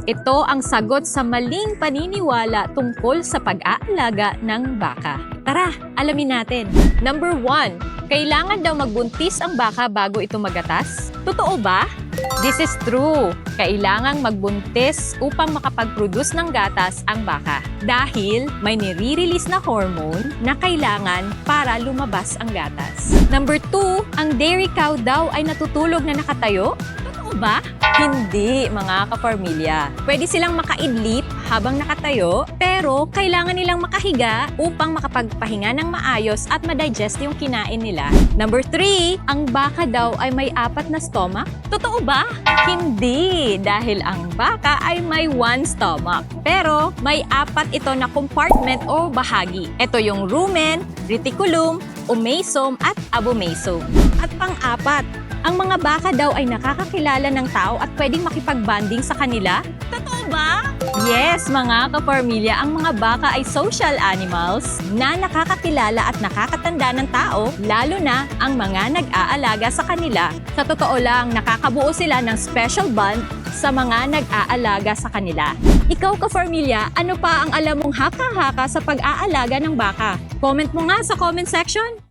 Ito ang sagot sa maling paniniwala tungkol sa pag-aalaga ng baka. Tara, alamin natin. Number 1, kailangan daw magbuntis ang baka bago ito magatas? Totoo ba? This is true. Kailangang magbuntis upang makapag-produce ng gatas ang baka dahil may nire-release na hormone na kailangan para lumabas ang gatas. Number 2, ang dairy cow daw ay natutulog na nakatayo? Totoo ba? Hindi, mga kaparmilya. Pwede silang makaidlip habang nakatayo, pero kailangan nilang makahiga upang makapagpahinga ng maayos at ma-digest yung kinain nila. Number 3, ang baka daw ay may 4 na stomach. Totoo ba? Hindi, dahil ang baka ay may 1 stomach. Pero may 4 ito na compartment o bahagi. Ito yung rumen, reticulum, omasum at abomasum. At pang-4, ang mga baka daw ay nakakakilala ng tao at pwedeng makipag-bonding sa kanila? Totoo ba? Yes, mga kaparmilya, ang mga baka ay social animals na nakakakilala at nakakatanda ng tao, lalo na ang mga nag-aalaga sa kanila. Sa totoo lang, nakakabuo sila ng special bond sa mga nag-aalaga sa kanila. Ikaw, kaparmilya, ano pa ang alam mong haka-haka sa pag-aalaga ng baka? Comment mo nga sa comment section!